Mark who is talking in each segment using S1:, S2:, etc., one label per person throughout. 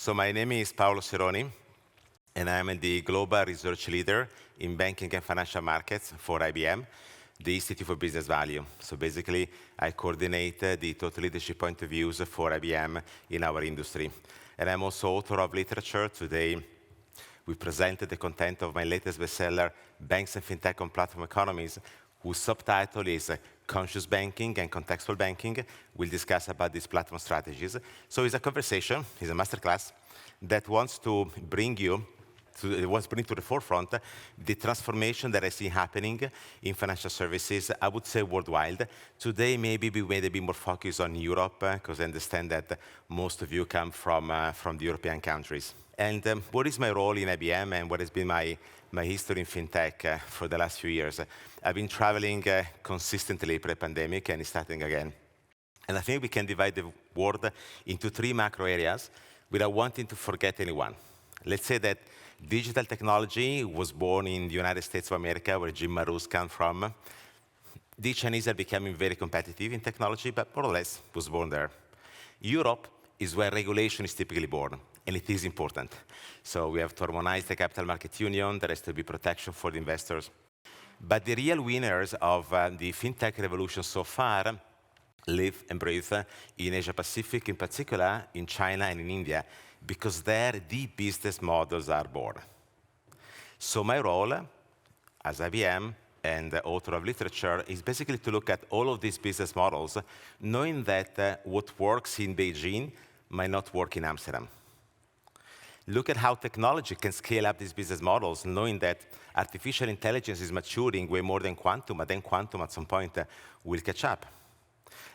S1: So my name is Paolo Sironi, and I'm the Global Research Leader in Banking and Financial Markets for IBM, the Institute for Business Value. So basically, I coordinate the total leadership point of views for IBM in our industry. And I'm also author of literature. Today, we presented the content of my latest bestseller, Banks and Fintech on Platform Economies, whose subtitle is Conscious Banking and Contextual Banking. We'll discuss about these platform strategies. So it's a conversation, it's a masterclass that wants to bring to the forefront the transformation that I see happening in financial services, I would say worldwide. Today, maybe we made a bit more focus on Europe, because I understand that most of you come from the European countries. And what is my role in IBM and what has been my history in fintech for the last few years? I've been traveling consistently pre-pandemic and it's starting again. And I think we can divide the world into three macro areas without wanting to forget anyone. Let's say that digital technology was born in the United States of America, where Jim Marous comes from. The Chinese are becoming very competitive in technology, but more or less was born there. Europe is where regulation is typically born, and it is important. So we have to harmonize the capital market union, there has to be protection for the investors. But the real winners of the fintech revolution so far live and breathe in Asia Pacific, in particular in China and in India, because there the business models are born. So my role as IBM and the author of literature is basically to look at all of these business models, knowing that what works in Beijing might not work in Amsterdam. Look at how technology can scale up these business models, knowing that artificial intelligence is maturing way more than quantum, but then quantum at some point will catch up.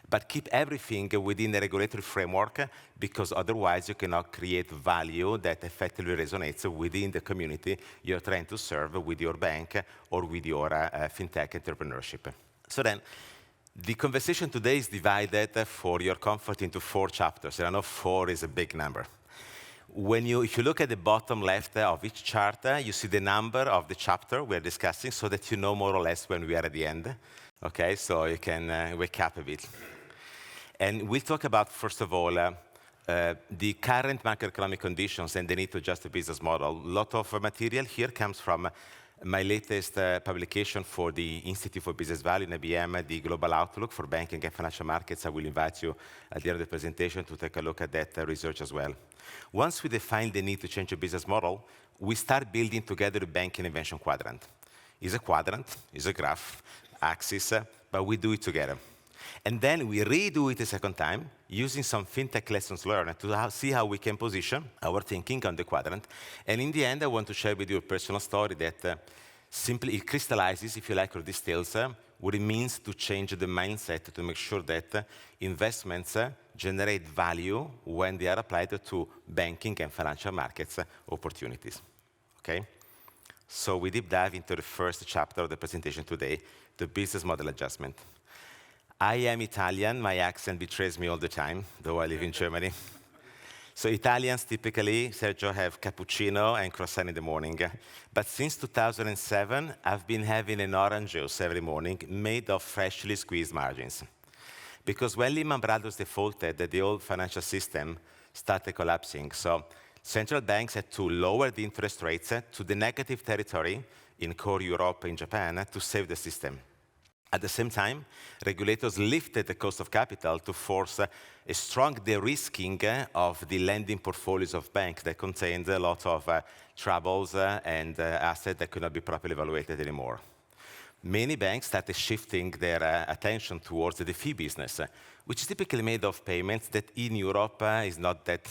S1: But keep everything within the regulatory framework, because otherwise you cannot create value that effectively resonates within the community you're trying to serve with your bank or with your fintech entrepreneurship. So then, the conversation today is divided for your comfort into 4 chapters. And I know 4 is a big number. If you look at the bottom left of each chart, you see the number of the chapter we're discussing so that you know more or less when we are at the end. Okay, so you can wake up a bit. And we'll talk about, first of all, the current macroeconomic conditions and the need to adjust the business model. A lot of material here comes from my latest publication for the Institute for Business Value in IBM, the Global Outlook for Banking and Financial Markets. I will invite you at the end of the presentation to take a look at that research as well. Once we define the need to change the business model, we start building together the banking invention quadrant. It's a quadrant, it's a graph, axis, but we do it together. And then we redo it a second time using some fintech lessons learned to see how we can position our thinking on the quadrant. And in the end, I want to share with you a personal story that simply it crystallizes, if you like, or distills what it means to change the mindset to make sure that investments generate value when they are applied to banking and financial markets opportunities. Okay? So we deep dive into the first chapter of the presentation today, the business model adjustment. I am Italian. My accent betrays me all the time, though I live in Germany. So Italians typically, Sergio, have cappuccino and croissant in the morning. But since 2007, I've been having an orange juice every morning made of freshly squeezed margins. Because when Lehman Brothers defaulted, the old financial system started collapsing. So central banks had to lower the interest rates to the negative territory in core Europe and Japan to save the system. At the same time, regulators lifted the cost of capital to force a strong de-risking of the lending portfolios of banks that contained a lot of troubles and assets that could not be properly evaluated anymore. Many banks started shifting their attention towards the fee business, which is typically made of payments that in Europe is not that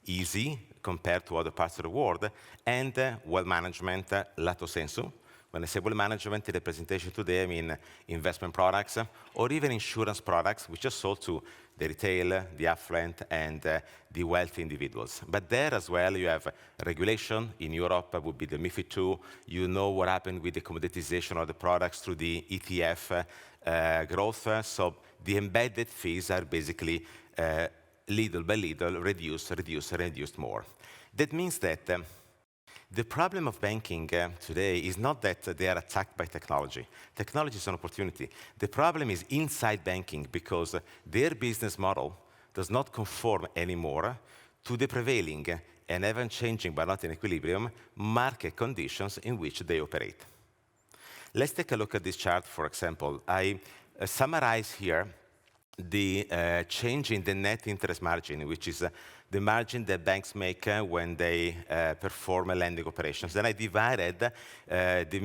S1: easy compared to other parts of the world, and wealth management, lato sensu. When I say wealth management in the presentation today, I mean investment products or even insurance products, which are sold to the retail, the affluent, and the wealthy individuals. But there as well, you have regulation. In Europe, would be the MiFID II. You know what happened with the commoditization of the products through the ETF growth. So the embedded fees are basically little by little reduced more. That means that the problem of banking today is not that they are attacked by technology. Technology is an opportunity. The problem is inside banking because their business model does not conform anymore to the prevailing and ever-changing but not in equilibrium market conditions in which they operate. Let's take a look at this chart, for example. I summarize here the change in the net interest margin, which is the margin that banks make when they perform lending operations. Then I divided the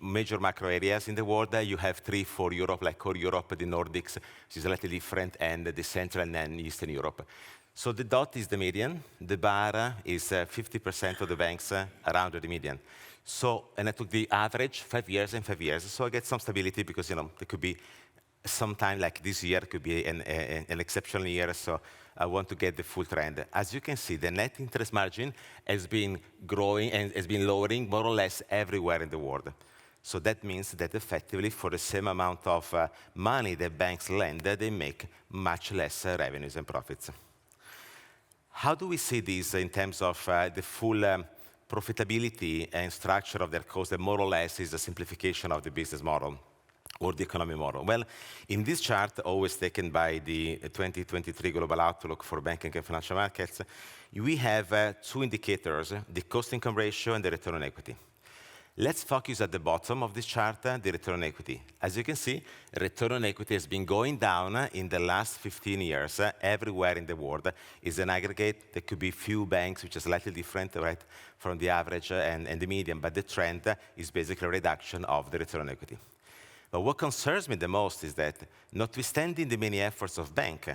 S1: major macro areas in the world. You have 3 for Europe, like core Europe, the Nordics, which is slightly different, and the Central and Eastern Europe. So the dot is the median. The bar is 50% of the banks around the median. So, and I took the average, 5 years and 5 years. So I get some stability because, there could be sometime like this year could be an exceptional year, so I want to get the full trend. As you can see, the net interest margin has been growing and has been lowering more or less everywhere in the world. So that means that effectively, for the same amount of money that banks lend, they make much less revenues and profits. How do we see this in terms of the full profitability and structure of their cost that more or less is a simplification of the business model or the economy model? Well, in this chart, always taken by the 2023 Global Outlook for Banking and Financial Markets, we have 2 indicators, the cost-income ratio and the return on equity. Let's focus at the bottom of this chart, the return on equity. As you can see, return on equity has been going down in the last 15 years everywhere in the world. It's an aggregate. There could be few banks which are slightly different, right, from the average and the median, but the trend is basically a reduction of the return on equity. But what concerns me the most is that, notwithstanding the many efforts of banks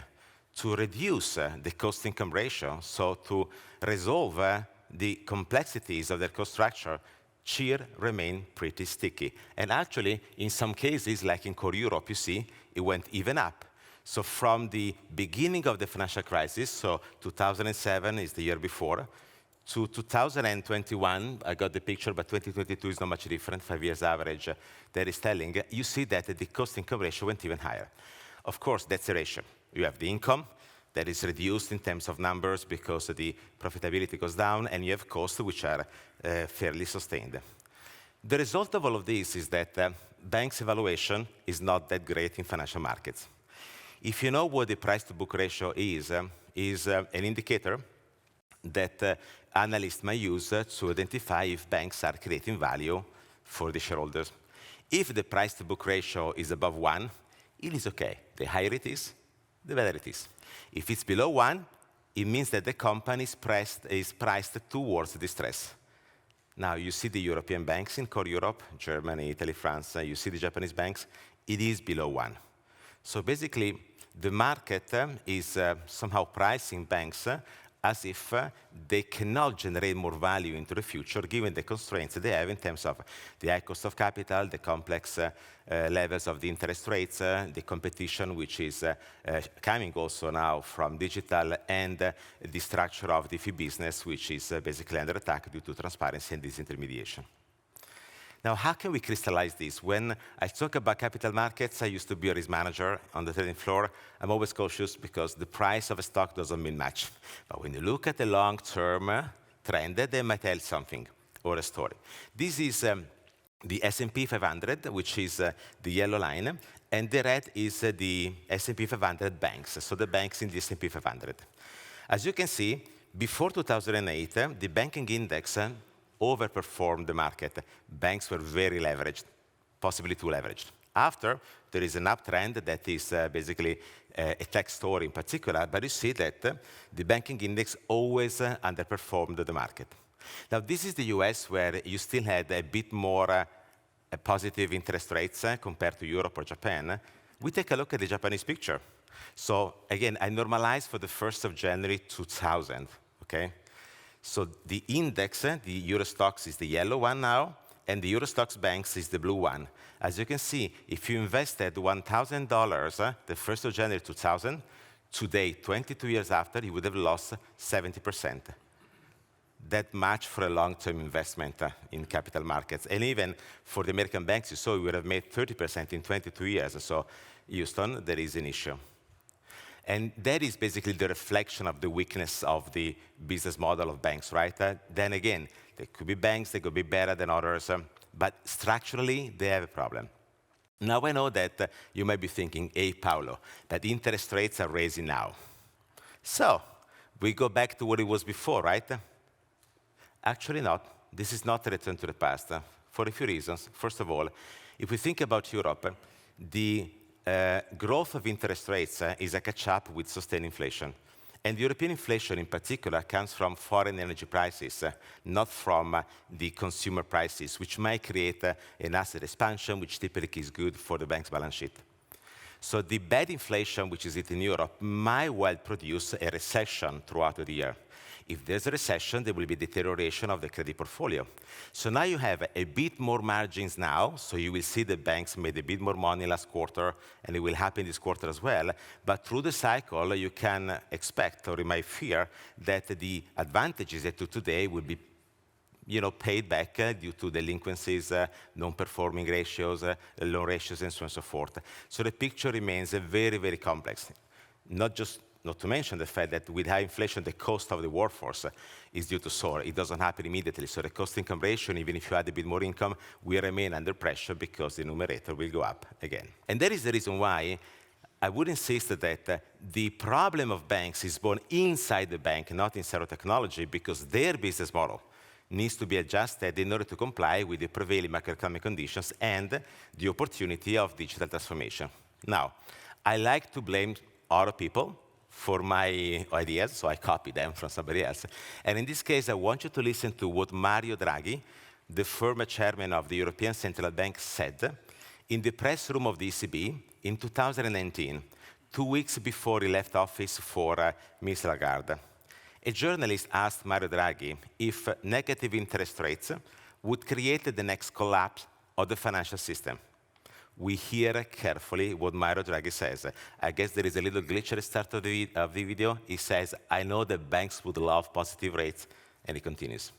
S1: to reduce the cost-income ratio, so to resolve the complexities of their cost structure, CIR remain pretty sticky. And actually, in some cases, like in core Europe, you see, it went even up. So from the beginning of the financial crisis, so 2007 is the year before, to 2021, I got the picture, but 2022 is not much different, 5 years average that is telling, you see that the cost-income ratio went even higher. Of course, that's a ratio. You have the income that is reduced in terms of numbers because the profitability goes down, and you have costs which are fairly sustained. The result of all of this is that banks' evaluation is not that great in financial markets. If you know what the price-to-book ratio is an indicator that analysts may use to identify if banks are creating value for the shareholders. If the price-to-book ratio is above 1, it is okay. The higher it is, the better it is. If it's below 1, it means that the company is priced towards distress. Now, you see the European banks in core Europe, Germany, Italy, France, you see the Japanese banks, it is below 1. So basically, the market is somehow pricing banks as if they cannot generate more value into the future given the constraints they have in terms of the high cost of capital, the complex levels of the interest rates, the competition which is coming also now from digital, and the structure of the fee business which is basically under attack due to transparency and disintermediation. Now, how can we crystallize this? When I talk about capital markets, I used to be a risk manager on the trading floor. I'm always cautious because the price of a stock doesn't mean much. But when you look at the long-term trend, they might tell something or a story. This is the S&P 500, which is the yellow line, and the red is the S&P 500 banks, so the banks in the S&P 500. As you can see, before 2008, the banking index overperformed the market. Banks were very leveraged, possibly too leveraged. After, there is an uptrend that is basically a tech story in particular, but you see that the banking index always underperformed the market. Now, this is the US, where you still had a bit more positive interest rates compared to Europe or Japan. We take a look at the Japanese picture. So again, I normalized for the 1st of January 2000, okay? So the index, the Eurostoxx, is the yellow one now, and the Eurostoxx banks is the blue one. As you can see, if you invested $1,000 the 1st of January 2000, today, 22 years after, you would have lost 70%. That much for a long-term investment in capital markets. And even for the American banks, you saw we would have made 30% in 22 years. So, Houston, there is an issue. And that is basically the reflection of the weakness of the business model of banks, right? Then again, there could be banks that could be better than others, but structurally, they have a problem. Now I know that you might be thinking, hey, Paolo, that interest rates are raising now. So we go back to what it was before, right? Actually not. This is not a return to the past for a few reasons. First of all, if we think about Europe, the growth of interest rates is a catch-up with sustained inflation. And the European inflation in particular comes from foreign energy prices, not from the consumer prices, which might create an asset expansion, which typically is good for the bank's balance sheet. So the bad inflation, which is it in Europe, might well produce a recession throughout the year. If there's a recession, there will be deterioration of the credit portfolio. So now you have a bit more margins now, so you will see the banks made a bit more money last quarter, and it will happen this quarter as well. But through the cycle, you can expect, or you might fear, that the advantages that to today will be paid back due to delinquencies, non-performing ratios, loan ratios, and so on and so forth. So the picture remains very, very complex. Not to mention the fact that with high inflation, the cost of the workforce is due to soar. It doesn't happen immediately. So the cost-income ratio, even if you add a bit more income, will remain under pressure because the numerator will go up again. And that is the reason why I would insist that the problem of banks is born inside the bank, not inside of technology, because their business model needs to be adjusted in order to comply with the prevailing macroeconomic conditions and the opportunity of digital transformation. Now, I like to blame other people for my ideas, so I copy them from somebody else. And in this case, I want you to listen to what Mario Draghi, the former chairman of the European Central Bank, said in the press room of the ECB in 2019, 2 weeks before he left office for Ms. Lagarde. A journalist asked Mario Draghi if negative interest rates would create the next collapse of the financial system. We hear carefully what Mario Draghi says. I guess there is a little glitch at the start of the video. He says, I know that banks would love positive rates, and he continues.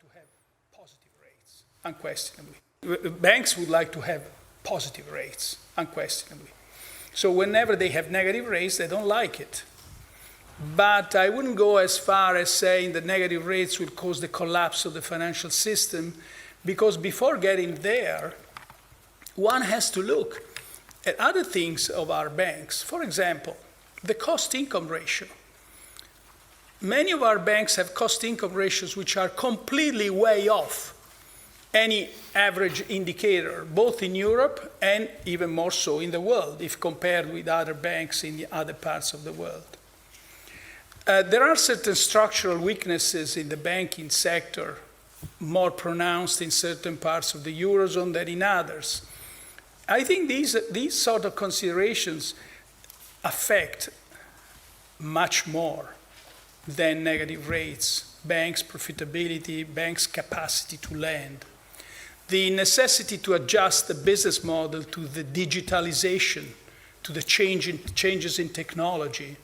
S2: To have positive rates, unquestionably. Banks would like to have positive rates, unquestionably. So whenever they have negative rates, they don't like it. But I wouldn't go as far as saying that negative rates will cause the collapse of the financial system, because before getting there, one has to look at other things of our banks. For example, the cost-income ratio. Many of our banks have cost-income ratios which are completely way off any average indicator, both in Europe and even more so in the world, if compared with other banks in the other parts of the world. There are certain structural weaknesses in the banking sector, more pronounced in certain parts of the Eurozone than in others. I think these sort of considerations affect much more than negative rates, banks' profitability, banks' capacity to lend. The necessity to adjust the business model to the digitalization, to the changes in technology,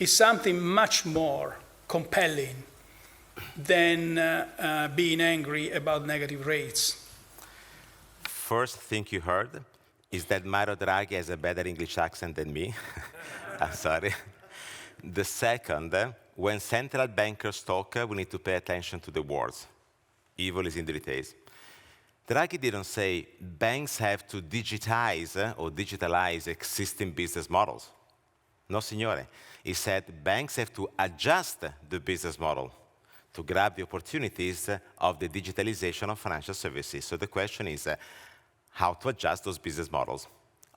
S2: is something much more compelling than being angry about negative rates.
S1: First thing you heard is that Mario Draghi has a better English accent than me. I'm sorry. The second, when central bankers talk, we need to pay attention to the words. Evil is in the details. Draghi didn't say banks have to digitize or digitalize existing business models. No, signore. He said banks have to adjust the business model to grab the opportunities of the digitalization of financial services. So the question is how to adjust those business models.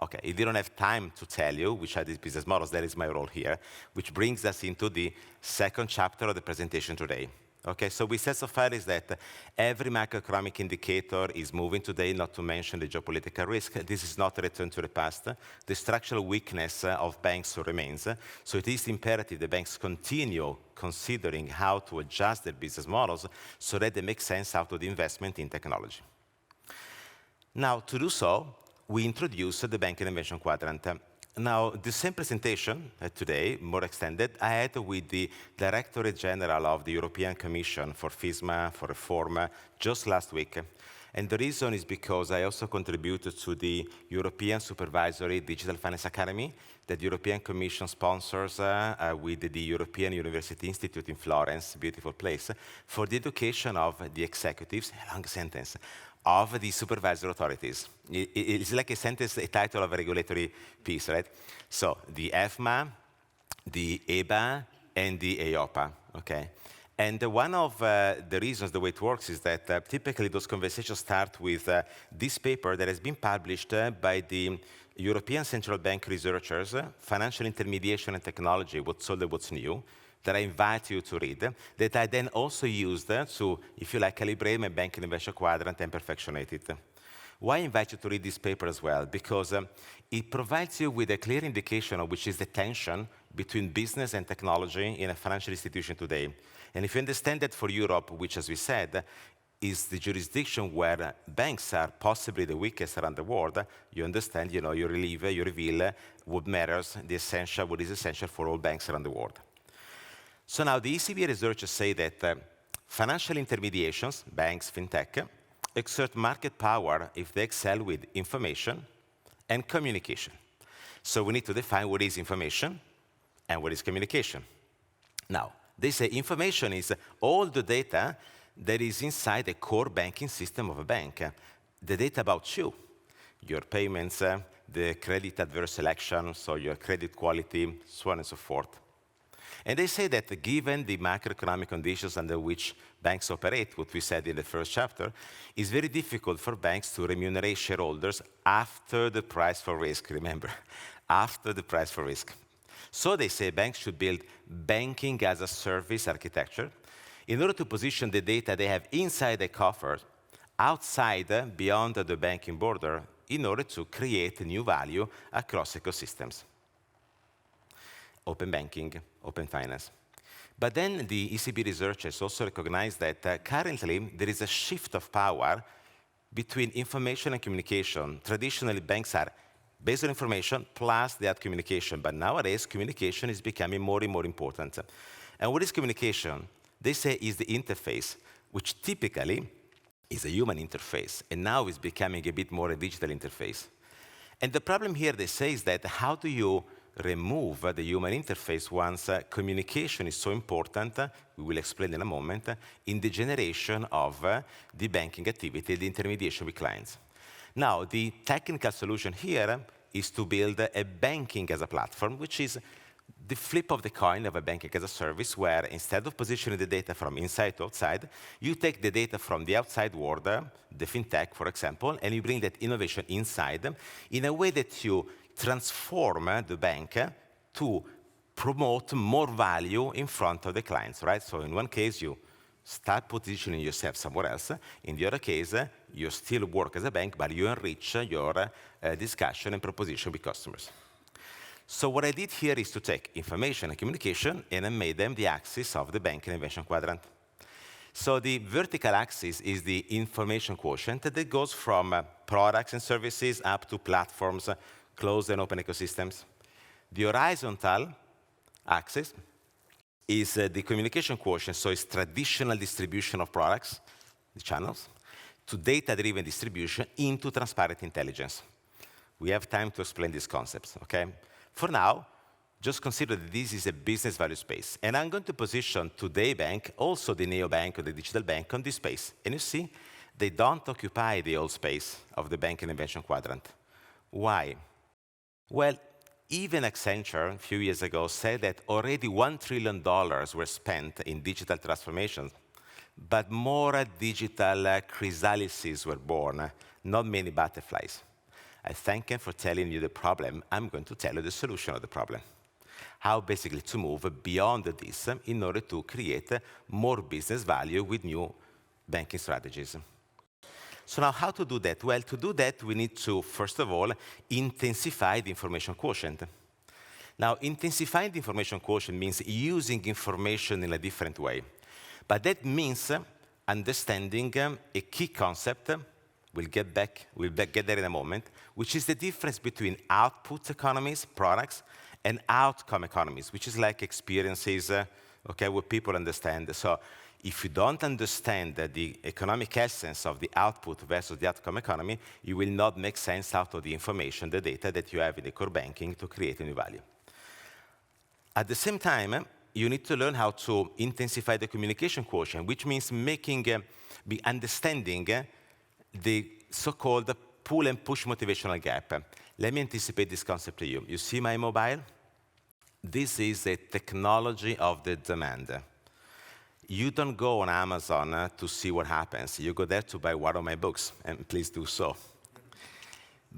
S1: Okay, he didn't have time to tell you which are these business models. That is my role here, which brings us into the second chapter of the presentation today. Okay, so we said so far is that every macroeconomic indicator is moving today, not to mention the geopolitical risk. This is not a return to the past. The structural weakness of banks remains. So it is imperative that banks continue considering how to adjust their business models so that they make sense out of the investment in technology. Now, to do so, we introduce the Banking Innovation Quadrant. Now, the same presentation today, more extended, I had with the Directorate General of the European Commission for FISMA, for Reform, just last week. And the reason is because I also contributed to the European Supervisory Digital Finance Academy that the European Commission sponsors with the European University Institute in Florence, beautiful place, for the education of the executives, a long sentence, of the supervisory authorities. It's like a sentence, a title of a regulatory piece, right? So the EFMA, the EBA, and the EIOPA, okay? And one of the reasons, the way it works, is that typically those conversations start with this paper that has been published by the European Central Bank researchers, Financial Intermediation and Technology, What's Old and What's New, that I invite you to read, that I then also used to, if you like, calibrate my banking innovation quadrant and perfectionate it. Why I invite you to read this paper as well? Because it provides you with a clear indication of which is the tension between business and technology in a financial institution today. And if you understand that for Europe, which, as we said, is the jurisdiction where banks are possibly the weakest around the world, you understand, you reveal what matters, what is essential for all banks around the world. So now the ECB researchers say that financial intermediations, banks, fintech, exert market power if they excel with information and communication. So we need to define what is information and what is communication. Now, they say information is all the data that is inside the core banking system of a bank. The data about you, your payments, the credit adverse selection, so your credit quality, so on and so forth. And they say that given the macroeconomic conditions under which banks operate, what we said in the first chapter, it's very difficult for banks to remunerate shareholders after the price for risk, remember, after the price for risk. So they say banks should build banking as a service architecture in order to position the data they have inside the coffers outside, beyond the banking border, in order to create new value across ecosystems. Open banking, open finance. But then the ECB researchers also recognize that currently there is a shift of power between information and communication. Traditionally, banks are based on information plus they add communication. But nowadays, communication is becoming more and more important. And what is communication? They say is the interface, which typically is a human interface, and now is becoming a bit more a digital interface. And the problem here, they say, is that how do you remove the human interface once communication is so important, we will explain in a moment, in the generation of the banking activity, the intermediation with clients. Now, the technical solution here is to build a banking as a platform, which is the flip of the coin of a banking as a service, where instead of positioning the data from inside to outside, you take the data from the outside world, the fintech, for example, and you bring that innovation inside in a way that you transform the bank to promote more value in front of the clients, right? So in one case, you start positioning yourself somewhere else. In the other case, you still work as a bank, but you enrich your discussion and proposition with customers. So what I did here is to take information and communication, and I made them the axis of the banking innovation quadrant. So the vertical axis is the information quotient that goes from products and services up to platforms, closed and open ecosystems. The horizontal axis is the communication quotient, so it's traditional distribution of products, the channels, to data-driven distribution into transparent intelligence. We have time to explain these concepts, okay? For now, just consider that this is a business value space. And I'm going to position today bank, also the neobank or the digital bank, on this space. And you see, they don't occupy the old space of the banking innovation quadrant. Why? Well, even Accenture, a few years ago, said that already $1 trillion were spent in digital transformation, but more digital chrysalises were born, not many butterflies. I thank him for telling you the problem. I'm going to tell you the solution of the problem. How basically to move beyond this in order to create more business value with new banking strategies. So now how to do that? Well, to do that, we need to, first of all, intensify the information quotient. Now, intensifying the information quotient means using information in a different way. But that means understanding a key concept. We'll get there in a moment, which is the difference between output economies, products, and outcome economies, which is like experiences, okay, what people understand. So if you don't understand the economic essence of the output versus the outcome economy, you will not make sense out of the information, the data that you have in the core banking to create a new value. At the same time, you need to learn how to intensify the communication quotient, which means understanding the so-called pull and push motivational gap. Let me anticipate this concept to you. You see my mobile? This is a technology of the demand. You don't go on Amazon to see what happens. You go there to buy one of my books, and please do so.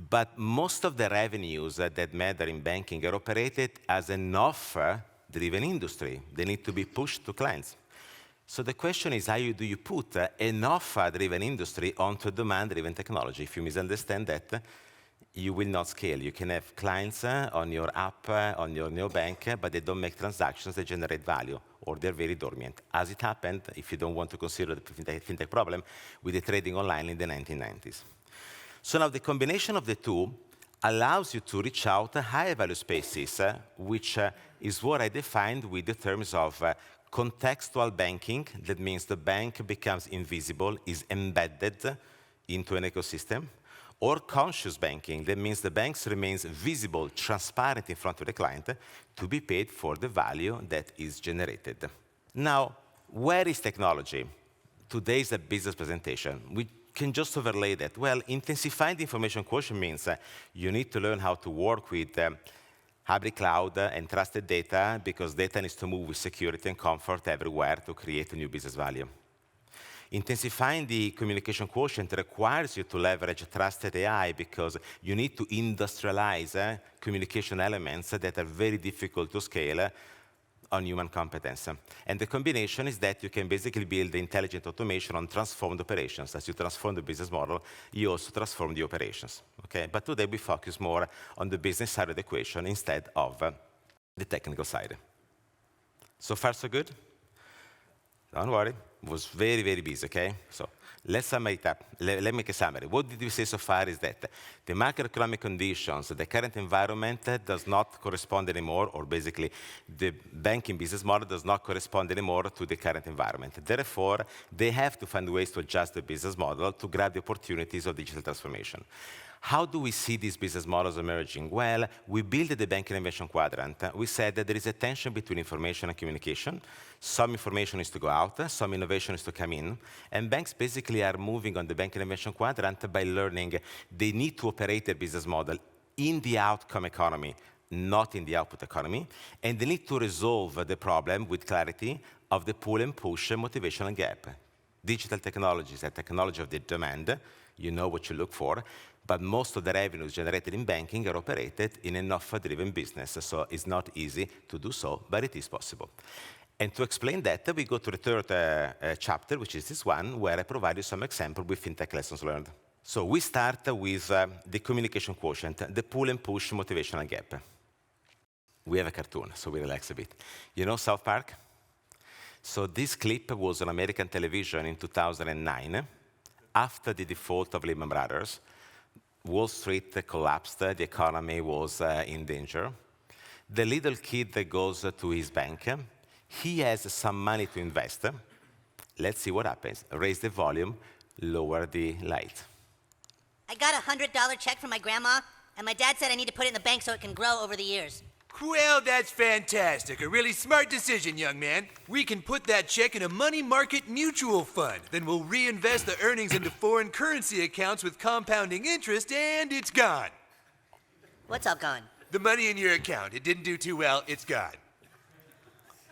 S1: But most of the revenues that matter in banking are operated as an offer-driven industry. They need to be pushed to clients. So the question is, how do you put an offer-driven industry onto a demand-driven technology? If you misunderstand that, you will not scale. You can have clients on your app, on your neobank, but they don't make transactions that generate value, or they're very dormant. As it happened, if you don't want to consider the fintech problem, with the trading online in the 1990s. So now the combination of the two allows you to reach out higher value spaces, which is what I defined with the terms of contextual banking. That means the bank becomes invisible, is embedded into an ecosystem. Or conscious banking. That means the banks remains visible, transparent in front of the client to be paid for the value that is generated. Now, where is technology? Today is a business presentation. We can just overlay that. Well, intensifying the information quotient means you need to learn how to work with hybrid cloud and trusted data, because data needs to move with security and comfort everywhere to create a new business value. Intensifying the communication quotient requires you to leverage trusted AI, because you need to industrialize communication elements that are very difficult to scale on human competence. And the combination is that you can basically build intelligent automation on transformed operations. As you transform the business model, you also transform the operations. Okay? But today we focus more on the business side of the equation instead of the technical side. So far, so good? Don't worry. It was very, very busy, okay? So let's sum it up. Let me make a summary. What did we say so far is that the macroeconomic conditions, the current environment does not correspond anymore, or basically the banking business model does not correspond anymore to the current environment. Therefore, they have to find ways to adjust the business model to grab the opportunities of digital transformation. How do we see these business models emerging? Well, we built the banking innovation quadrant. We said that there is a tension between information and communication. Some information is to go out, some innovation is to come in. And banks basically are moving on the banking innovation quadrant by learning they need to operate their business model in the outcome economy, not in the output economy. And they need to resolve the problem with clarity of the pull and push motivational gap. Digital technology is a technology of the demand. You know what you look for. But most of the revenues generated in banking are operated in an offer-driven business. So it's not easy to do so, but it is possible. And to explain that, we go to the third chapter, which is this one, where I provide you some example with fintech lessons learned. So we start with the communication quotient, the pull and push motivational gap. We have a cartoon, so we relax a bit. You know South Park? So this clip was on American television in 2009, after the default of Lehman Brothers. Wall Street collapsed, the economy was in danger. The little kid that goes to his bank, he has some money to invest. Let's see what happens. Raise the volume, lower the light.
S3: I got a $100 check from my grandma, and my dad said I need to put it in the bank so it can grow over the years.
S4: Well, that's fantastic. A really smart decision, young man. We can put that check in a money market mutual fund. Then we'll reinvest the earnings into foreign currency accounts with compounding interest, and it's gone.
S3: What's all gone?
S4: The money in your account. It didn't do too well. It's gone.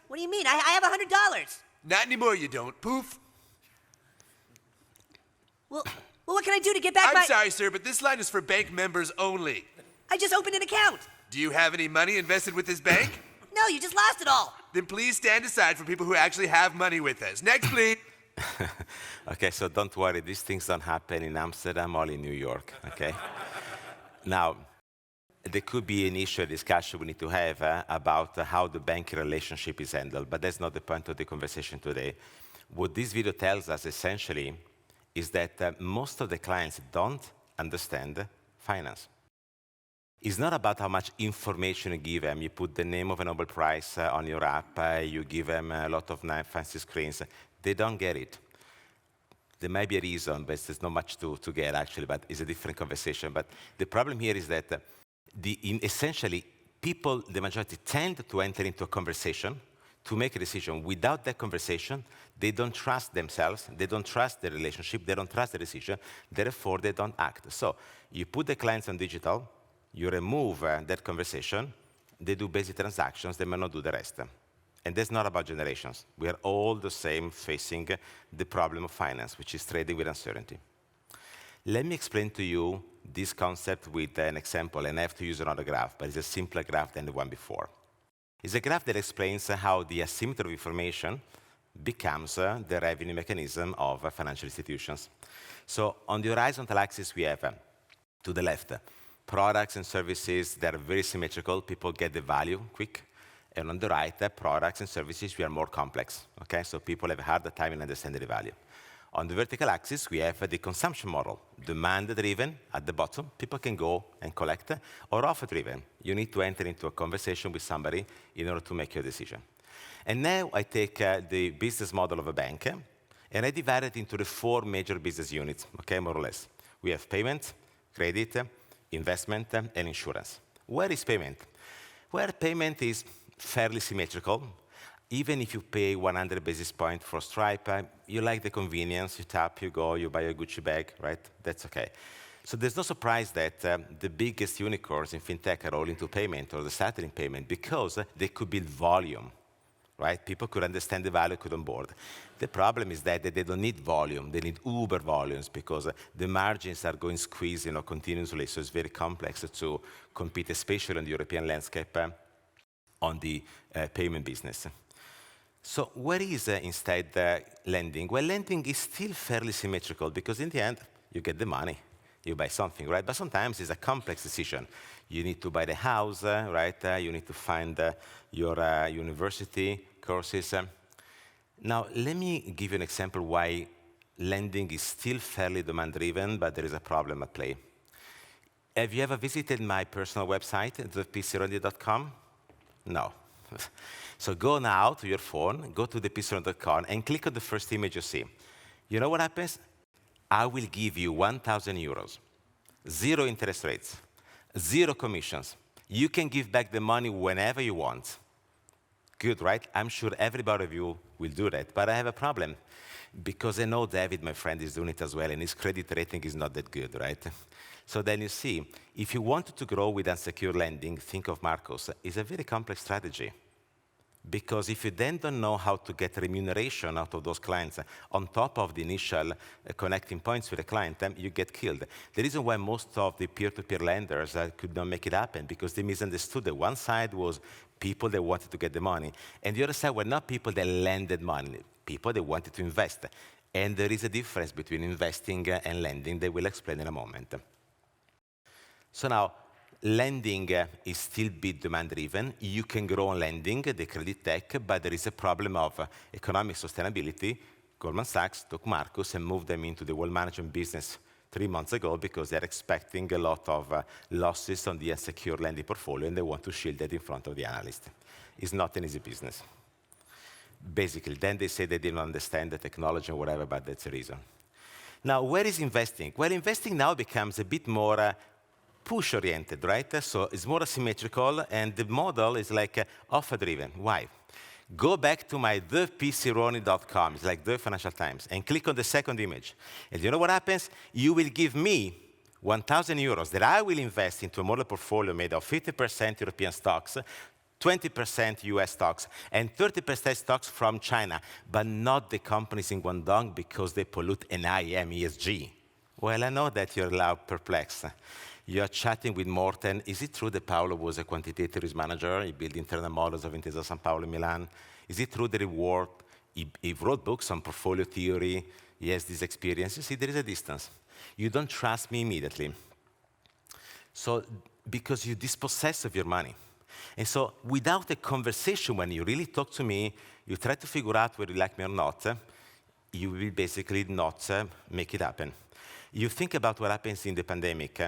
S3: What do you mean? I have $100.
S4: Not anymore, you don't. Poof.
S3: Well, what can I do to get back
S4: I'm sorry, sir, but this line is for bank members only.
S3: I just opened an account.
S4: Do you have any money invested with this bank?
S3: No, you just lost it all.
S4: Then please stand aside for people who actually have money with us. Next, please.
S1: Okay, so don't worry. These things don't happen in Amsterdam or in New York, okay? Now, there could be an issue, a discussion we need to have about how the banking relationship is handled, but that's not the point of the conversation today. What this video tells us, essentially, is that most of the clients don't understand finance. It's not about how much information you give them. You put the name of a Nobel Prize on your app, you give them a lot of nice fancy screens. They don't get it. There might be a reason, but there's not much to get, actually, but it's a different conversation. But the problem here is that essentially, people, the majority, tend to enter into a conversation to make a decision. Without that conversation, they don't trust themselves, they don't trust the relationship, they don't trust the decision, therefore they don't act. So you put the clients on digital, you remove that conversation, they do basic transactions, they may not do the rest. And that's not about generations. We are all the same facing the problem of finance, which is trading with uncertainty. Let me explain to you this concept with an example, and I have to use another graph, but it's a simpler graph than the one before. It's a graph that explains how the asymmetry of information becomes the revenue mechanism of financial institutions. So on the horizontal axis, we have, to the left, products and services that are very symmetrical. People get the value quick. And on the right, products and services we are more complex. Okay? So people have a harder time in understanding the value. On the vertical axis, we have the consumption model, demand-driven at the bottom. People can go and collect, or offer-driven. You need to enter into a conversation with somebody in order to make your decision. And now I take the business model of a bank, and I divide it into the 4 major business units, okay, more or less. We have payment, credit, investment, and insurance. Where is payment? Where payment is fairly symmetrical. Even if you pay 100 basis points for Stripe, you like the convenience, you tap, you go, you buy a Gucci bag, right? That's okay. So there's no surprise that the biggest unicorns in fintech are all into payment or the starting in payment because they could build volume, right? People could understand the value, could onboard. The problem is that they don't need volume, they need uber volumes because the margins are going squeezed continuously, so it's very complex to compete, especially in the European landscape on the payment business. So where is instead lending? Well, lending is still fairly symmetrical because in the end, you get the money, you buy something, right? But sometimes it's a complex decision. You need to buy the house, right? You need to find your university courses. Now, let me give you an example why lending is still fairly demand-driven, but there is a problem at play. Have you ever visited my personal website, thepsironi.com? No. So go now to your phone, go to thepsironi.com, and click on the first image you see. You know what happens? I will give you 1,000 euros, 0 interest rates, 0 commissions. You can give back the money whenever you want. Good, right? I'm sure everybody of you will do that, but I have a problem because I know David, my friend, is doing it as well, and his credit rating is not that good, right? So then you see, if you want to grow with unsecured lending, think of Marcos. It's a very complex strategy. Because if you then don't know how to get remuneration out of those clients on top of the initial connecting points with the client, you get killed. The reason why most of the peer-to-peer lenders could not make it happen because they misunderstood that one side was people that wanted to get the money, and the other side were not people that lended money, people that wanted to invest. And there is a difference between investing and lending that we'll explain in a moment. So now, lending is still bit demand-driven. You can grow on lending, the credit tech, but there is a problem of economic sustainability. Goldman Sachs took Marcus and moved them into the wealth management business 3 months ago because they're expecting a lot of losses on the unsecured lending portfolio, and they want to shield that in front of the analyst. It's not an easy business. Basically, then they say they didn't understand the technology or whatever, but that's the reason. Now, where is investing? Well, investing now becomes a bit more push-oriented, right? So it's more asymmetrical, and the model is like offer-driven. Why? Go back to my thepsironi.com, it's like the Financial Times, and click on the second image. And you know what happens? You will give me 1,000 euros that I will invest into a model portfolio made of 50% European stocks, 20% US stocks, and 30% stocks from China, but not the companies in Guangdong because they pollute NIM ESG. Well, I know that you're now perplexed. You're chatting with Morten. Is it true that Paolo was a quantitative risk manager? He built internal models of Intesa Sanpaolo in Milan. Is it true that he wrote books on portfolio theory? He has this experience. You see, there is a distance. You don't trust me immediately. So, because you dispossess of your money. And so, without a conversation, when you really talk to me, you try to figure out whether you like me or not, you will basically not make it happen. You think about what happens in the pandemic.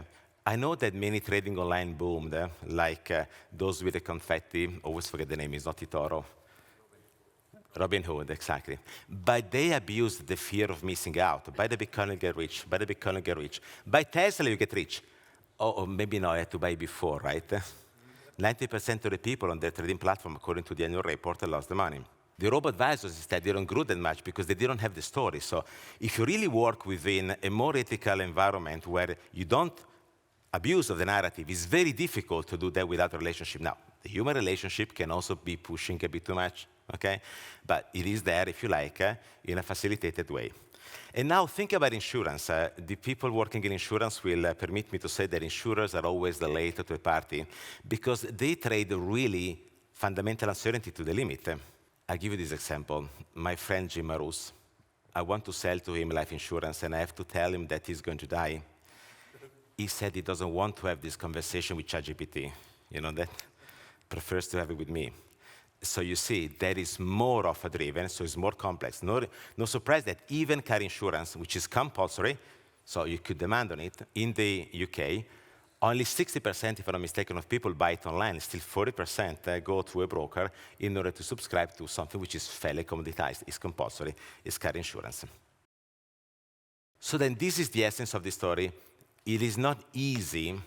S1: I know that many trading online boomed, like those with the confetti. Always forget the name, it's not Titoro. Robin Hood, exactly. But they abused the fear of missing out. Buy the Bitcoin, you get rich. Buy the Bitcoin, you get rich. Buy Tesla, you get rich. Or maybe no, I had to buy before, right? 90% of the people on their trading platform, according to the annual report, lost the money. The robo-advisors, instead, they don't grow that much because they didn't have the story. So if you really work within a more ethical environment where you don't abuse of the narrative, it's very difficult to do that without a relationship. Now, The human relationship can also be pushing a bit too much, okay? But it is there, if you like, in a facilitated way. And now think about insurance. The people working in insurance will permit me to say that insurers are always the late to a party because they trade really fundamental uncertainty to the limit. I'll give you this example. My friend Jim Marous, I want to sell to him life insurance and I have to tell him that he's going to die. He said he doesn't want to have this conversation with ChatGPT, you know, that prefers to have it with me. So you see, that is more of a driven, so it's more complex. No surprise that even car insurance, which is compulsory, so you could demand on it, in the UK, only 60%, if I'm not mistaken, of people buy it online. Still 40% go to a broker in order to subscribe to something which is fairly commoditized, is compulsory, is car insurance. So then this is the essence of the story. It is not easy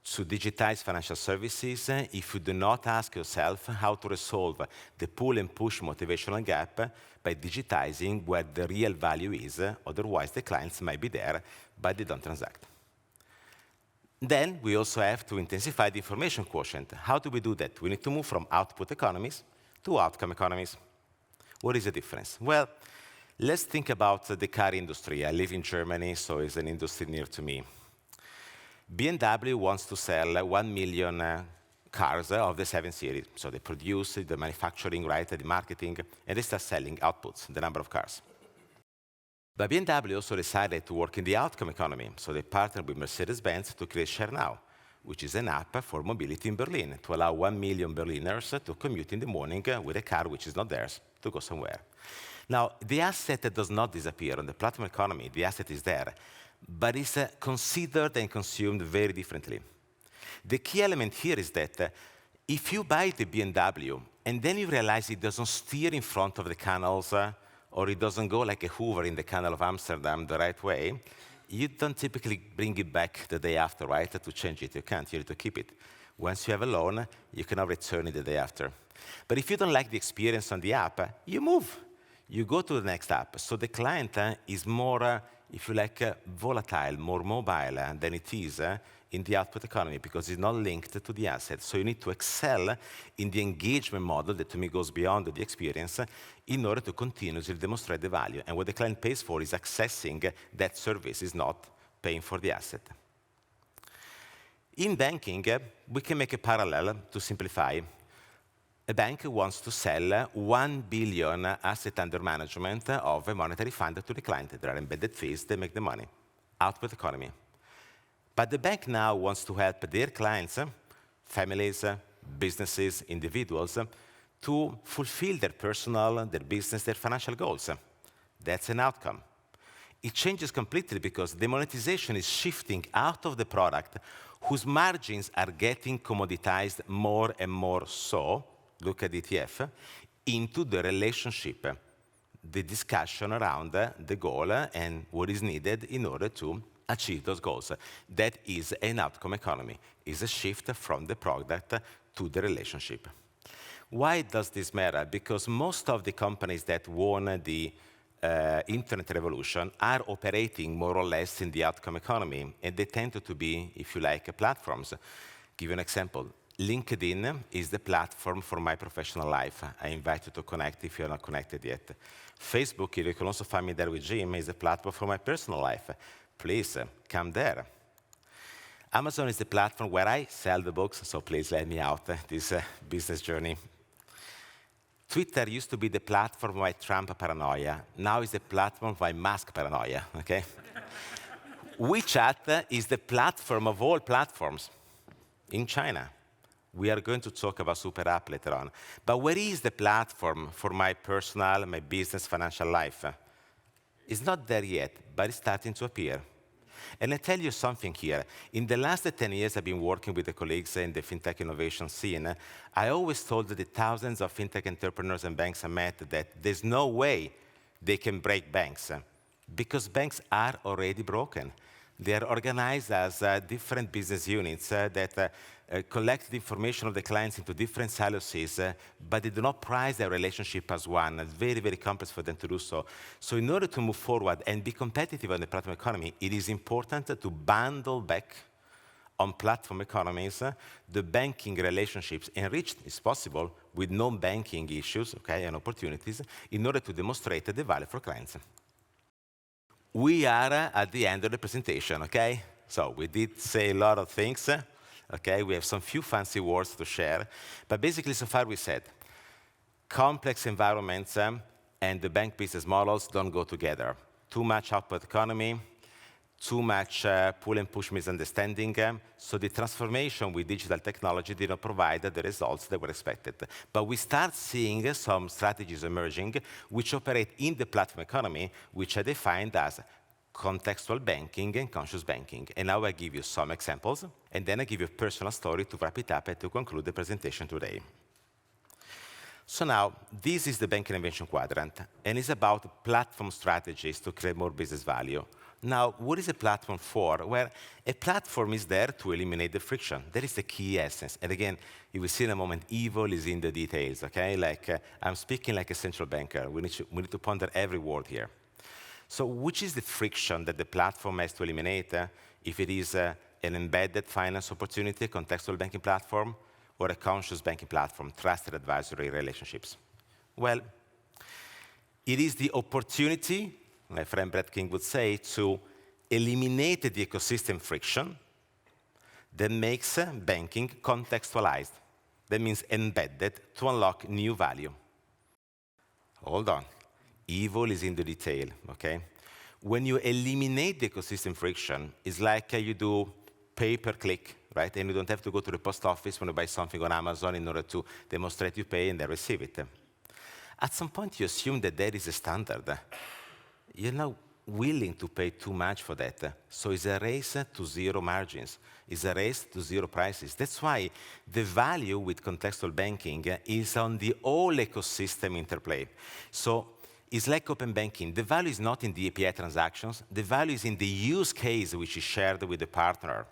S1: to digitize financial services if you do not ask yourself how to resolve the pull and push motivational gap by digitizing where the real value is. Otherwise, the clients might be there, but they don't transact. Then we also have to intensify the information quotient. How do we do that? We need to move from output economies to outcome economies. What is the difference? Well, let's think about the car industry. I live in Germany, so it's an industry near to me. BMW wants to sell 1 million cars of the 7 Series. So they produce the manufacturing, right, the marketing, and they start selling outputs, the number of cars. But BMW also decided to work in the outcome economy. So they partnered with Mercedes-Benz to create Share Now, which is an app for mobility in Berlin to allow 1 million Berliners to commute in the morning with a car which is not theirs to go somewhere. Now, the asset does not disappear. On the platform economy, the asset is there, but it's considered and consumed very differently. The key element here is that if you buy the BMW and then you realize it doesn't steer in front of the canals or it doesn't go like a Hoover in the canal of Amsterdam the right way, you don't typically bring it back the day after, right, to change it. You can't. You need to keep it. Once you have a loan, you cannot return it the day after. But if you don't like the experience on the app, you move. You go to the next app. So the client is more, if you like, volatile, more mobile than it is in the output economy because it's not linked to the asset. So you need to excel in the engagement model that to me goes beyond the experience in order to continuously demonstrate the value. And what the client pays for is accessing that service, is not paying for the asset. In banking, we can make a parallel to simplify. A bank wants to sell 1 billion asset under management of a monetary fund to the client. There are embedded fees, they make the money. Output economy. But the bank now wants to help their clients, families, businesses, individuals, to fulfill their personal, their business, their financial goals. That's an outcome. It changes completely because the monetization is shifting out of the product whose margins are getting commoditized more and more so, look at ETF, into the relationship, the discussion around the goal and what is needed in order to achieve those goals. That is an outcome economy. It's a shift from the product to the relationship. Why does this matter? Because most of the companies that won the internet revolution are operating more or less in the outcome economy, and they tend to be, if you like, platforms. Give you an example. LinkedIn is the platform for my professional life. I invite you to connect if you're not connected yet. Facebook, you can also find me there with Jim, is a platform for my personal life. Please, come there. Amazon is the platform where I sell the books, so please let me out this business journey. Twitter used to be the platform of my Trump paranoia. Now it's the platform of my Musk paranoia, okay? WeChat is the platform of all platforms in China. We are going to talk about Super App later on. But where is the platform for my personal, my business, financial life? It's not there yet, but it's starting to appear. And I tell you something here. In the last 10 years, I've been working with the colleagues in the fintech innovation scene. I always told the thousands of fintech entrepreneurs and banks I met that there's no way they can break banks because banks are already broken. They are organized as different business units that collect the information of the clients into different silos, but they do not price their relationship as one. It's very, very complex for them to do so. So in order to move forward and be competitive on the platform economy, it is important to bundle back on platform economies, the banking relationships enriched is possible with non-banking issues, okay, and opportunities in order to demonstrate the value for clients. We are at the end of the presentation, okay? So we did say a lot of things, okay? We have some few fancy words to share, but basically so far we said complex environments and the bank business models don't go together. Too much output economy, too much pull and push misunderstanding. So the transformation with digital technology did not provide the results that were expected. But we start seeing some strategies emerging which operate in the platform economy, which are defined as contextual banking and conscious banking. And now I give you some examples, and then I give you a personal story to wrap it up and to conclude the presentation today. So now, this is the banking innovation quadrant, and it's about platform strategies to create more business value. Now, what is a platform for? Well, a platform is there to eliminate the friction. That is the key essence. And again, you will see in a moment, evil is in the details, okay? Like, I'm speaking like a central banker. We need to ponder every word here. So which is the friction that the platform has to eliminate? If it is an embedded finance opportunity, contextual banking platform, or a conscious banking platform, trusted advisory relationships? Well, it is the opportunity, my friend Brett King would say, to eliminate the ecosystem friction that makes banking contextualized. That means embedded to unlock new value. Hold on. Evil is in the detail, okay? When you eliminate the ecosystem friction, it's like you do pay-per-click, right? And you don't have to go to the post office when you buy something on Amazon in order to demonstrate you pay and then receive it. At some point, you assume that that is a standard. You're not willing to pay too much for that. So it's a race to zero margins. It's a race to zero prices. That's why the value with contextual banking is on the whole ecosystem interplay. So it's like open banking. The value is not in the API transactions. The value is in the use case which is shared with the partner,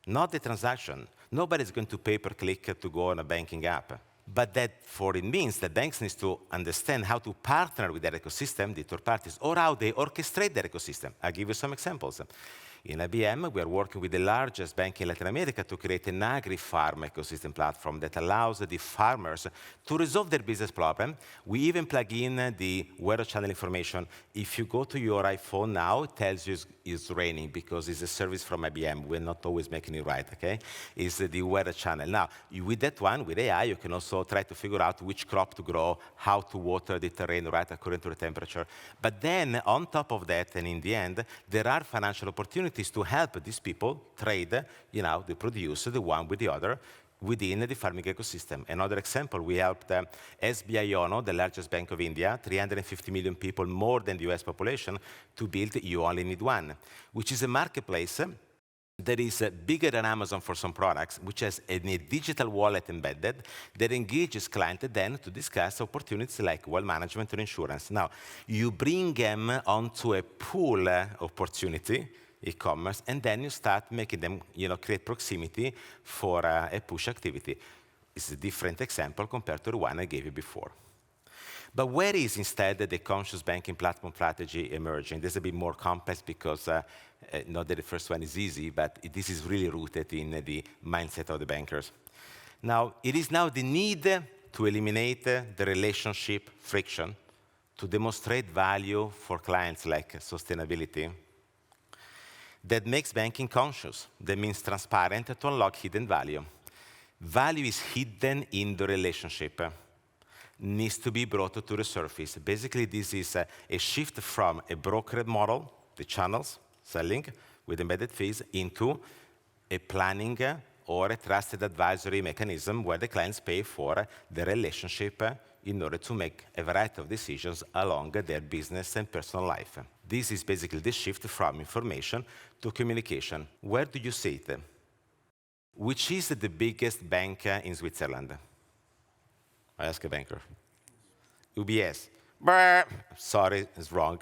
S1: not the transaction. Nobody's going to pay-per-click to go on a banking app. But that for it means that banks need to understand how to partner with that ecosystem, the third parties, or how they orchestrate that ecosystem. I'll give you some examples. In IBM, we are working with the largest bank in Latin America to create an agri-farm ecosystem platform that allows the farmers to resolve their business problem. We even plug in the weather channel information. If you go to your iPhone now, it tells you it's raining because it's a service from IBM. We're not always making it right, okay? It's the weather channel. Now, with that one, with AI, you can also try to figure out which crop to grow, how to water the terrain, right, according to the temperature. But then, on top of that, and in the end, there are financial opportunities to help these people trade, the produce, the one with the other, within the farming ecosystem. Another example, we helped SBI Yono, the largest bank of India, 350 million people, more than the US population, to build You Only Need One, which is a marketplace that is bigger than Amazon for some products, which has a digital wallet embedded that engages clients then to discuss opportunities like wealth management or insurance. Now, you bring them onto a pool opportunity, e-commerce, and then you start making them, create proximity for a push activity. It's a different example compared to the one I gave you before. But where is instead the conscious banking platform strategy emerging? This is a bit more complex because not that the first one is easy, but this is really rooted in the mindset of the bankers. Now, it is now the need to eliminate the relationship friction, to demonstrate value for clients like sustainability, that makes banking conscious. That means transparent to unlock hidden value. Value is hidden in the relationship. Needs to be brought to the surface. Basically, this is a shift from a brokered model, the channels, selling with embedded fees, into a planning or a trusted advisory mechanism where the clients pay for the relationship in order to make a variety of decisions along their business and personal life. This is basically the shift from information to communication. Where do you see it? Which is the biggest bank in Switzerland? I ask a banker. UBS. Brr. Sorry, it's wrong.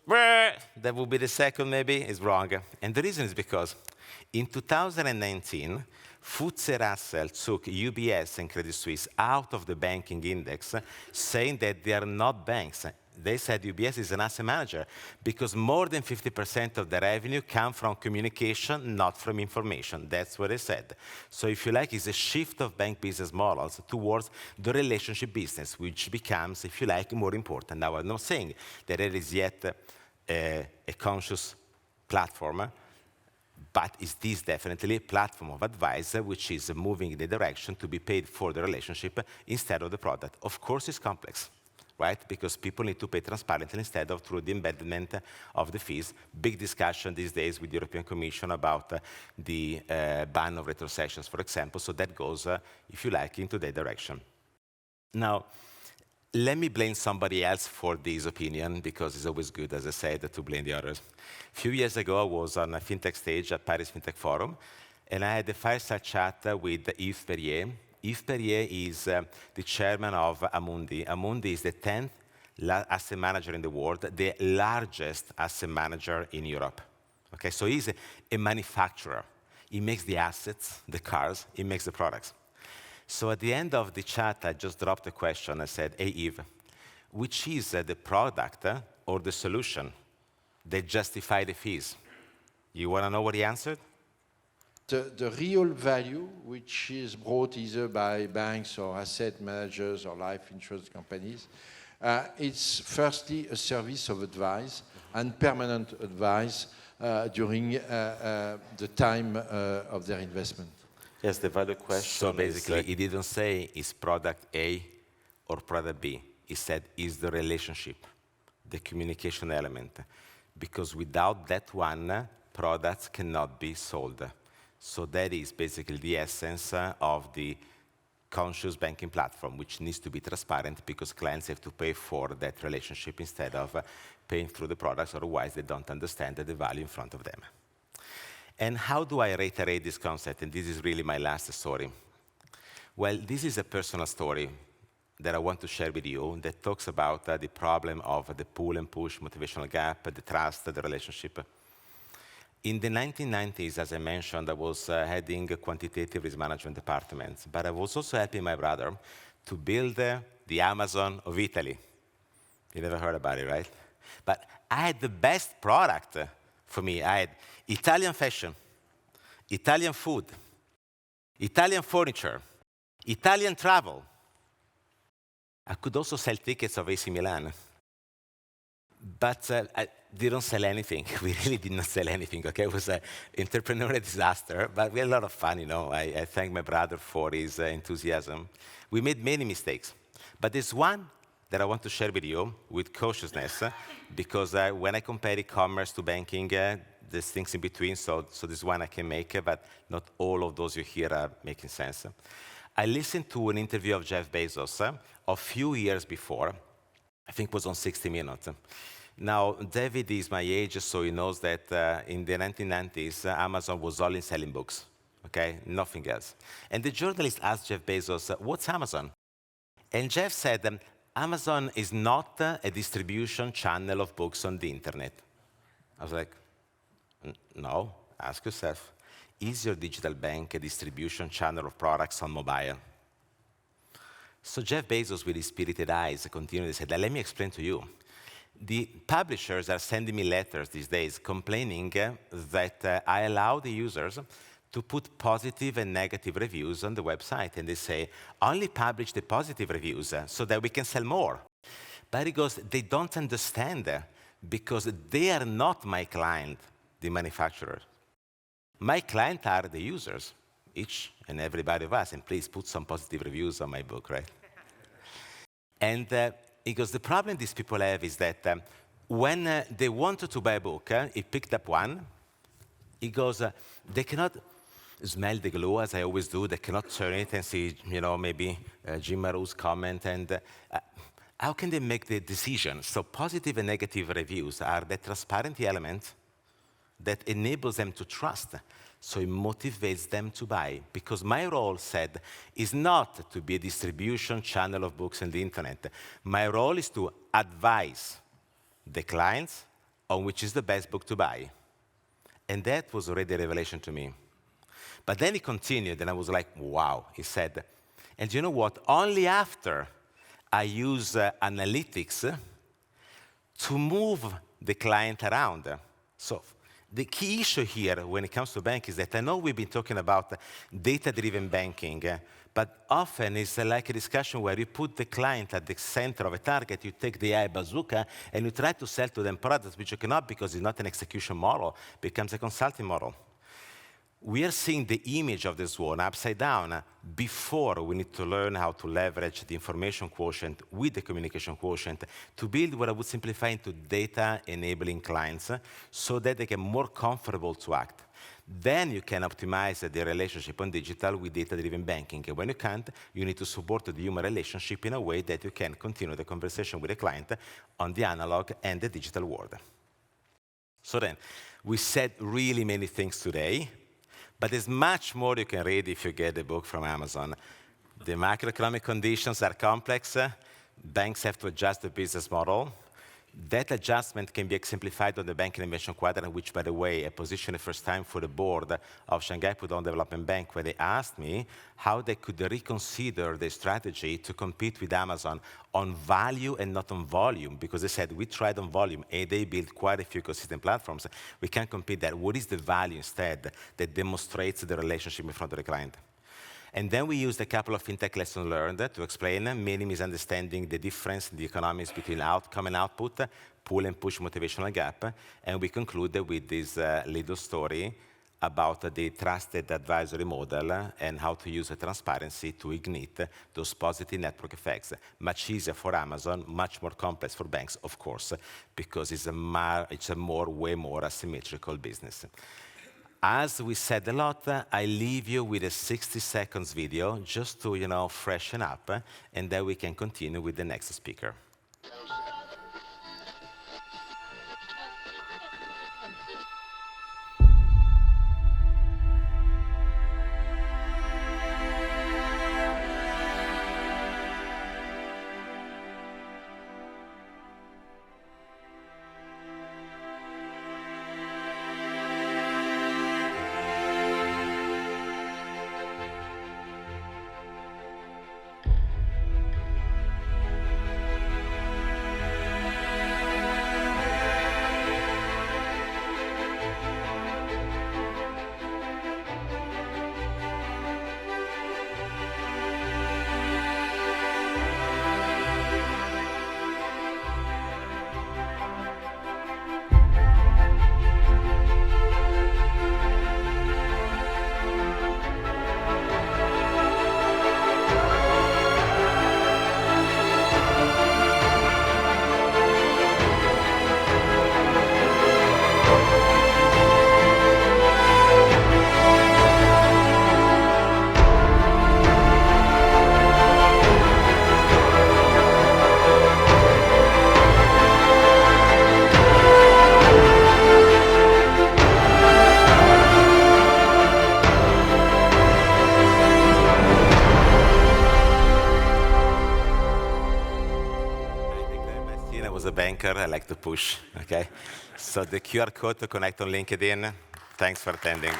S1: Brr. That would be the second, maybe. It's wrong. And the reason is because in 2019, FTSE Russell took UBS and Credit Suisse out of the banking index, saying that they are not banks. They said UBS is an asset manager because more than 50% of the revenue come from communication, not from information. That's what they said. So if you like, it's a shift of bank business models towards the relationship business, which becomes, if you like, more important. Now, I'm not saying that there is yet a conscious platform, but is this definitely a platform of advice which is moving in the direction to be paid for the relationship instead of the product? Of course, it's complex, right? Because people need to pay transparently instead of through the embedment of the fees. Big discussion these days with the European Commission about the ban of retrocessions, for example. So that goes, if you like, into that direction. Now, let me blame somebody else for this opinion, because it's always good, as I said, to blame the others. A few years ago, I was on a Fintech stage at Paris Fintech Forum, and I had a fireside chat with Yves Perrier. Yves Perrier is the chairman of Amundi. Amundi is the 10th asset manager in the world, the largest asset manager in Europe. Okay, so he's a manufacturer. He makes the assets, the cars, he makes the products. So at the end of the chat, I just dropped a question. I said, hey, Yves, which is the product or the solution that justify the fees? You want to know what he answered?
S5: The real value, which is brought either by banks or asset managers or life insurance companies, it's firstly a service of advice and permanent advice during the time of their investment.
S1: Yes, the value question. So basically, he didn't say is product A or product B. He said is the relationship, the communication element. Because without that one, products cannot be sold. So that is basically the essence of the conscious banking platform, which needs to be transparent because clients have to pay for that relationship instead of paying through the products, otherwise they don't understand the value in front of them. And how do I reiterate this concept? And this is really my last story. Well, this is a personal story that I want to share with you that talks about the problem of the pull and push motivational gap, the trust, the relationship. In the 1990s, as I mentioned, I was heading a quantitative risk management department, but I was also helping my brother to build the Amazon of Italy. You never heard about it, right? But I had the best product for me. I had Italian fashion, Italian food, Italian furniture, Italian travel. I could also sell tickets of AC Milan. But I didn't sell anything. We really did not sell anything, okay? It was an entrepreneurial disaster, but we had a lot of fun, you know. I thank my brother for his enthusiasm. We made many mistakes, but there's one that I want to share with you with cautiousness, because when I compare e-commerce to banking, there's things in between, so this one I can make, but not all of those you hear are making sense. I listened to an interview of Jeff Bezos a few years before. I think it was on 60 Minutes. Now, David is my age, so he knows that in the 1990s, Amazon was only selling books, okay? Nothing else. And the journalist asked Jeff Bezos, what's Amazon? And Jeff said, Amazon is not a distribution channel of books on the internet. I was like, no, ask yourself, is your digital bank a distribution channel of products on mobile? So Jeff Bezos, with his spirited eyes, continued and said, let me explain to you. The publishers are sending me letters these days complaining that I allow the users to put positive and negative reviews on the website. And they say, only publish the positive reviews so that we can sell more. But he goes, they don't understand because they are not my client, the manufacturers. My client are the users, each and everybody of us. And please put some positive reviews on my book, right? And he goes, the problem these people have is that when they wanted to buy a book, he picked up one. He goes, they cannot smell the glue, as I always do. They cannot turn it and see, you know, maybe Jim Marou's comment. And how can they make the decision? So positive and negative reviews are the transparent element that enables them to trust. So it motivates them to buy. Because my role, said, is not to be a distribution channel of books on the internet. My role is to advise the clients on which is the best book to buy. And that was already a revelation to me. But then he continued, and I was like, wow. He said, and you know what? Only after I use analytics to move the client around. So the key issue here when it comes to banking is that I know we've been talking about data-driven banking, but often it's like a discussion where you put the client at the center of a target, you take the AI bazooka, and you try to sell to them products which you cannot because it's not an execution model, it becomes a consulting model. We are seeing the image of this one upside down. Before, we need to learn how to leverage the information quotient with the communication quotient to build what I would simplify into data-enabling clients so that they get more comfortable to act. Then you can optimize the relationship on digital with data-driven banking. And when you can't, you need to support the human relationship in a way that you can continue the conversation with the client on the analog and the digital world. So then, we said really many things today. But there's much more you can read if you get the book from Amazon. The macroeconomic conditions are complex. Banks have to adjust the business model. That adjustment can be exemplified on the banking innovation quadrant, which, by the way, I positioned the first time for the board of Shanghai Pudong Development Bank, where they asked me how they could reconsider their strategy to compete with Amazon on value and not on volume, because they said, we tried on volume, and they built quite a few ecosystem platforms. We can't compete that. What is the value instead that demonstrates the relationship in front of the client? And then we used a couple of fintech lessons learned to explain many misunderstanding the difference in the economies between outcome and output, pull and push motivational gap. And we concluded with this little story about the trusted advisory model and how to use transparency to ignite those positive network effects. Much easier for Amazon, much more complex for banks, of course, because it's a way more asymmetrical business. As we said a lot, I leave you with a 60 seconds video just to, freshen up, and then we can continue with the next speaker. I like to push, okay? So the QR code to connect on LinkedIn. Thanks for attending.